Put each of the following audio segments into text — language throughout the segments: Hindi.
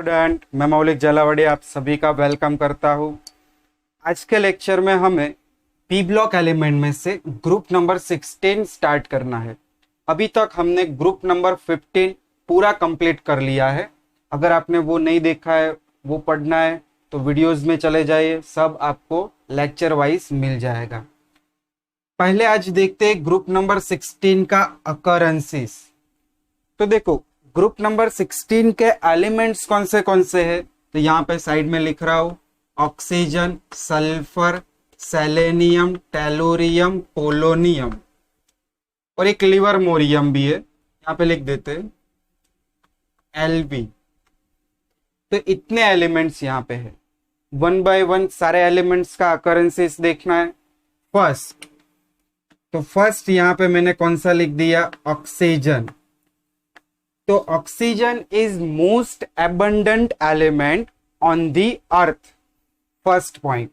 स्टूडेंट, मैं मौलिक जलावड़ी आप सभी का वेलकम करता हूँ। आज के लेक्चर में हमें पी ब्लॉक एलिमेंट में से ग्रुप नंबर 16 स्टार्ट करना है। अभी तक हमने ग्रुप नंबर 15 पूरा कंप्लीट कर लिया है। अगर आपने वो नहीं देखा है, वो पढ़ना है तो वीडियोस में चले जाइए, सब आपको लेक्चर वाइज मिल जाएगा। पहले आज देखते हैं ग्रुप नंबर 16 का अकरेंसेस। तो देखो, ग्रुप नंबर 16 के एलिमेंट्स कौन से हैं, तो यहाँ पे साइड में लिख रहा हूं, oxygen, sulphur, selenium, tellurium, polonium और एक लिवरमोरियम भी है, यहाँ पे लिख देते हैं Lb। तो इतने एलिमेंट्स यहाँ पे है। वन बाय वन सारे एलिमेंट्स का अकरेंसेस देखना है। फर्स्ट यहाँ पे मैंने कौन सा लिख दिया, ऑक्सीजन। तो oxygen is most abundant element on the earth. First point,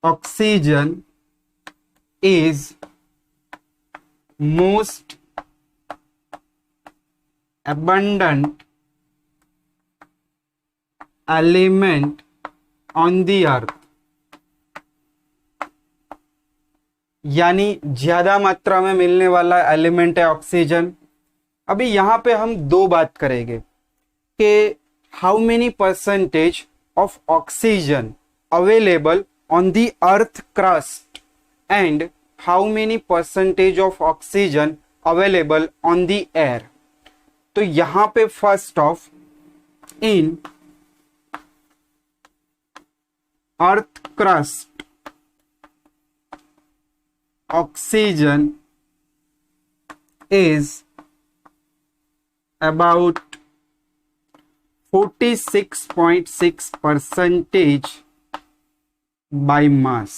oxygen is most abundant element on the earth, यानी ज्यादा मात्रा में मिलने वाला एलिमेंट है ऑक्सीजन। अभी यहां पे हम दो बात करेंगे कि how many percentage of oxygen available on the earth crust and how many percentage of oxygen available on the air. तो यहां पे first of, in earth crust oxygen is about 46.6% by mass।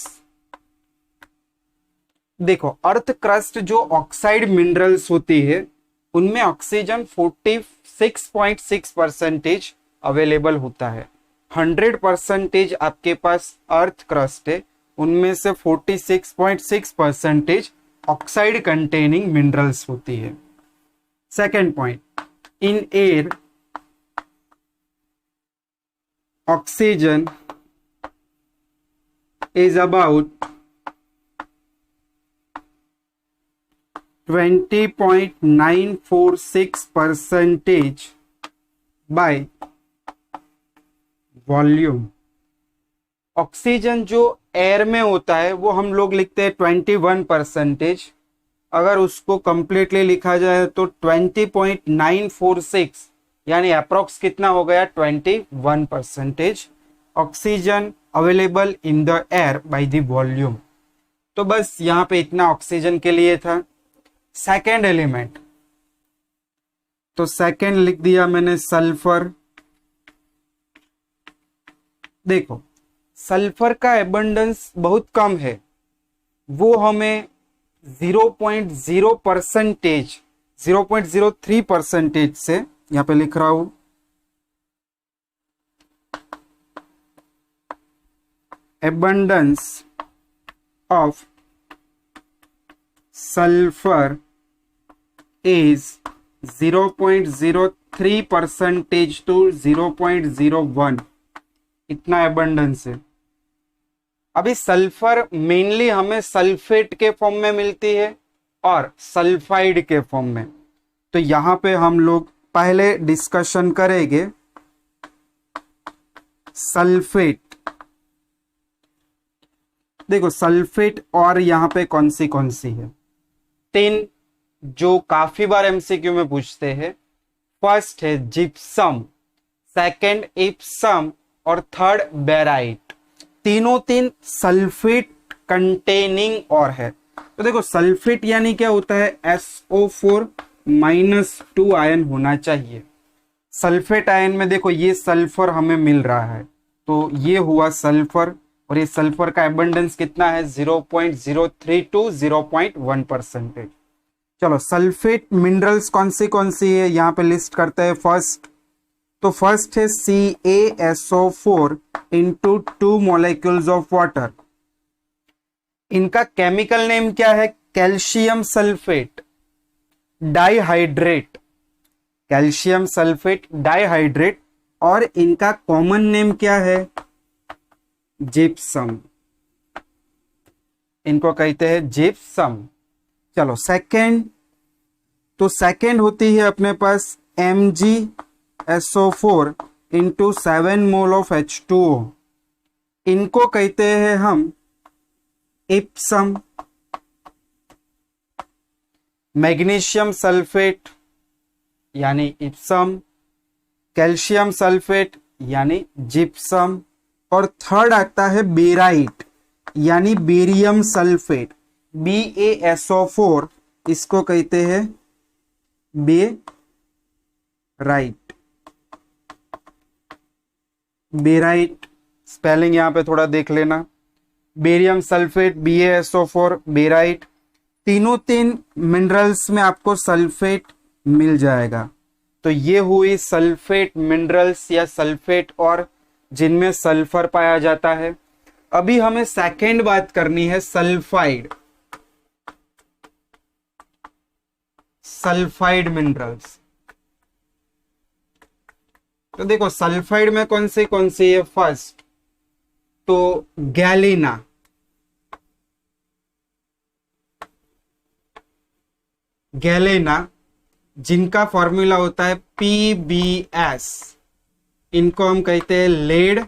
देखो, अर्थ क्रस्ट जो ऑक्साइड मिनरल्स होती है उनमें ऑक्सीजन 46.6% अवेलेबल होता है। 100% आपके पास अर्थ क्रस्ट है, उनमें से 46.6% ऑक्साइड कंटेनिंग मिनरल्स होती है। Second point, in air oxygen is about 20.946% by volume. Oxygen जो एयर में होता है वो हम लोग लिखते हैं 21%। अगर उसको कंप्लीटली लिखा जाए तो 20.946 यानी अप्रोक्स कितना हो गया, 21% oxygen available in the air by the volume. तो बस यहाँ पे इतना ऑक्सीजन के लिए था। सेकेंड एलिमेंट, तो सेकेंड लिख दिया मैंने सल्फर। देखो, सल्फर का एबंडेंस बहुत कम है, वो हमें 0.03% से, यहां पे लिख रहा हूं, abundance of sulphur is 0.03% to 0.01, इतना एबंडेंस है। अभी सल्फर मेनली हमें सल्फेट के फॉर्म में मिलती है और सल्फाइड के फॉर्म में। तो यहां पे हम लोग पहले डिस्कशन करेंगे सल्फेट। देखो, सल्फेट और यहां पे कौन सी है, तीन जो काफी बार एमसीक्यू में पूछते हैं। फर्स्ट है जिप्सम, सेकंड इप्सम और थर्ड बेराइट। तीन सल्फेट कंटेनिंग और है। तो देखो, सल्फेट यानी क्या होता है, SO4-2 आयन होना चाहिए। सल्फेट आयन में देखो ये सल्फर हमें मिल रहा है, तो ये हुआ सल्फर, और ये सल्फर का एबंडेंस कितना है, 0.03 टू 0.1%। चलो, सल्फेट मिनरल्स कौन सी है यहाँ पे लिस्ट करते हैं। तो फर्स्ट है CaSO4 into 2 molecules of water. इनका केमिकल नेम क्या है, calcium sulphate dihydrate. Calcium sulphate dihydrate, और इनका कॉमन नेम क्या है? जिप्सम। इनको कहते हैं जिप्सम। चलो सेकंड, तो सेकंड होती है अपने पास MgSO4 into 7 mole of H2O। इनको कहते हैं हम इप्सम। मैग्नीशियम सल्फेट यानी इप्सम, कैल्शियम सल्फेट यानी जिप्सम, और थर्ड आता है बेराइट यानी बेरियम सल्फेट, BaSO4, इसको कहते हैं बेराइट। बेराइट स्पेलिंग यहां पे थोड़ा देख लेना, बेरियम सल्फेट, BaSO4, बेराइट। तीनों तीन मिनरल्स में आपको सल्फेट मिल जाएगा। तो ये हुई सल्फेट मिनरल्स या सल्फेट और जिनमें सल्फर पाया जाता है। अभी हमें सेकंड बात करनी है सल्फाइड। सल्फाइड मिनरल्स, तो देखो सल्फाइड में कौन सी है? फर्स्ट तो गैलिना, जिनका फॉर्मूला होता है PbS। इनको हम कहते हैं लेड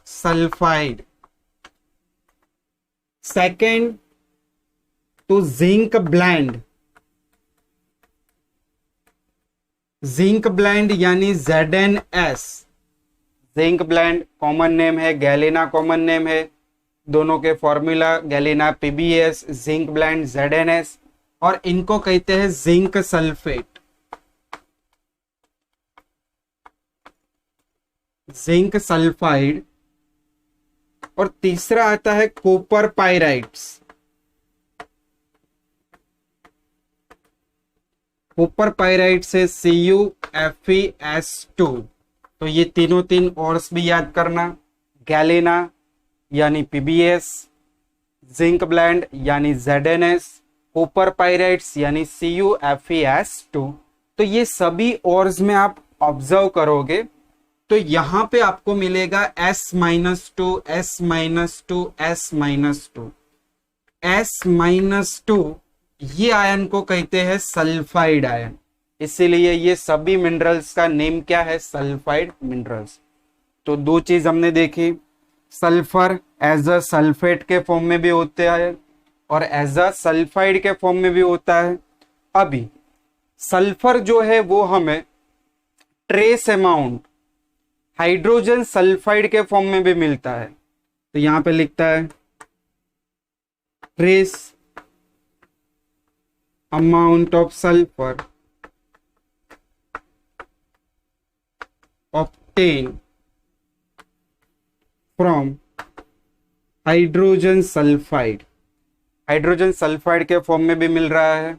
सल्फाइड। सेकंड तो जिंक ब्लेंड यानी ZnS। Zinc blende common name है, गैलिना कॉमन नेम है, दोनों के formula Galina PbS, zinc blende ZnS, और इनको कहते हैं जिंक सल्फेट। Zinc sulphide. और तीसरा आता है कॉपर पाइराइट्स। कॉपर पाइराइट से CuFeS2। तो ये तीनों तीन ऑर्स भी याद करना, गैलिना यानी PbS, जिंक ब्लेंड यानी ZnS, कॉपर पाइराइट्स यानी CuFeS2। तो ये सभी ऑर्स में आप ऑब्जर्व करोगे तो यहां पे आपको मिलेगा S-2, S-2, S-2, S-2। ये आयन को कहते हैं सल्फाइड आयन, इसीलिए ये सभी मिनरल्स का नेम क्या है? Sulphide minerals. तो दो चीज हमने देखी, सल्फर एज अ सल्फेट के फॉर्म में भी होता है और एज अ सल्फाइड के फॉर्म में भी होता है। अभी सल्फर जो है वो हमें ट्रेस अमाउंट हाइड्रोजन सल्फाइड के फॉर्म में भी मिलता है। तो यहां पे लिखता है trace amount of sulphur obtain from hydrogen sulphide. Hydrogen sulphide के फॉर्म में भी मिल रहा है।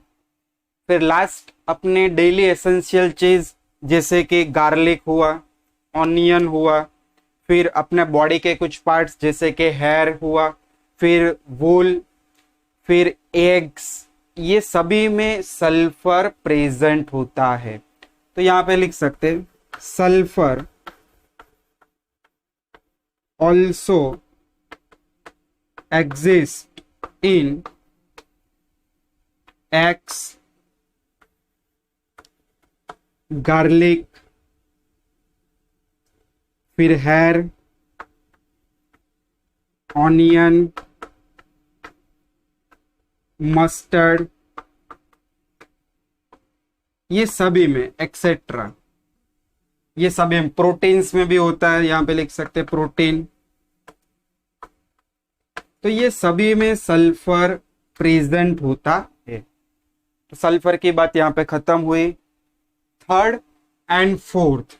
फिर लास्ट अपने डेली एसेंशियल चीज जैसे कि गार्लिक हुआ, ऑनियन हुआ, फिर अपने बॉडी के कुछ पार्ट्स जैसे कि हेयर हुआ, फिर वूल, फिर एग्स, ये सभी में सल्फर प्रेजेंट होता है। तो यहां पे लिख सकते हैं sulphur also exist in eggs, garlic, फिर हेयर, ऑनियन, मस्टर्ड, ये सभी में एक्सेट्रा, ये सभी में प्रोटीन्स में भी होता है, यहां पे लिख सकते हैं प्रोटीन। तो ये सभी में सल्फर प्रेजेंट होता है। तो सल्फर की बात यहां पे खत्म हुई। थर्ड एंड फोर्थ,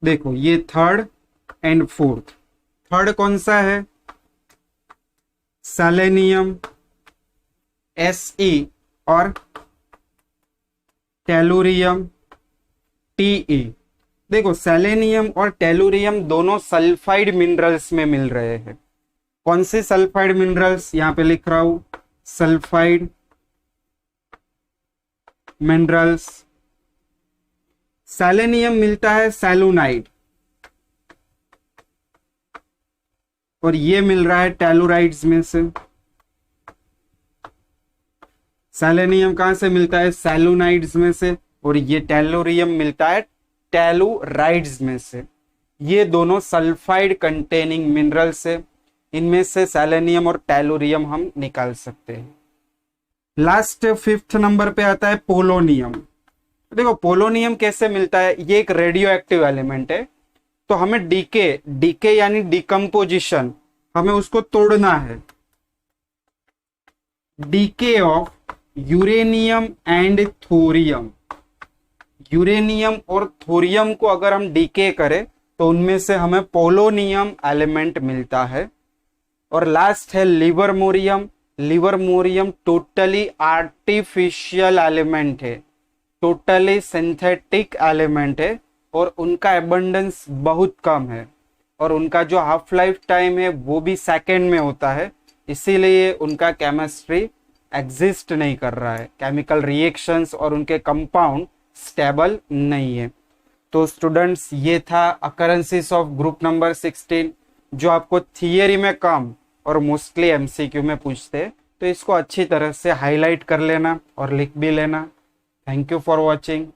देखो ये थर्ड एंड फोर्थ। थर्ड कौन सा है? सेलेनियम Se और टेलुरियम Te। देखो सेलेनियम और टेलुरियम दोनों सल्फाइड मिनरल्स में मिल रहे हैं। कौन से सल्फाइड मिनरल्स? यहां पे लिख रहा हूं सल्फाइड मिनरल्स। सेलेनियम मिलता है सेलुनाइड, और ये मिल रहा है टेलुराइड्स में से। सेलेनियम कहां से मिलता है? सेलुनाइड्स में से, और ये टेलोरियम मिलता है टेलुराइड्स में से। ये दोनों सल्फाइड कंटेनिंग मिनरल्स है, इनमें से सेलेनियम और टेलोरियम हम निकाल सकते हैं। लास्ट 5th नंबर पे आता है पोलोनियम। देखो पोलोनियम कैसे मिलता है, ये एक रेडियो एक्टिव एलिमेंट है, तो हमें डीके यानी डिकम्पोजिशन, हमें उसको तोड़ना है। DK of uranium and thorium, uranium और थोरियम को अगर हम डीके करें तो उनमें से हमें पोलोनियम एलिमेंट मिलता है। और लास्ट है livermorium. Livermorium totally artificial element है, टोटली सिंथेटिक एलिमेंट है, और उनका एबंडेंस बहुत कम है, और उनका जो हाफ लाइफ टाइम है वो भी सेकेंड में होता है, इसीलिए उनका केमिस्ट्री एग्जिस्ट नहीं कर रहा है, केमिकल रिएक्शंस और उनके कंपाउंड स्टेबल नहीं है। तो स्टूडेंट्स, ये था अकरेंसेस ऑफ ग्रुप नंबर 16, जो आपको थियरी में कम और मोस्टली एमसीक्यू में पूछते हैं, तो इसको अच्छी तरह से हाईलाइट कर लेना और लिख भी लेना। Thank you for watching.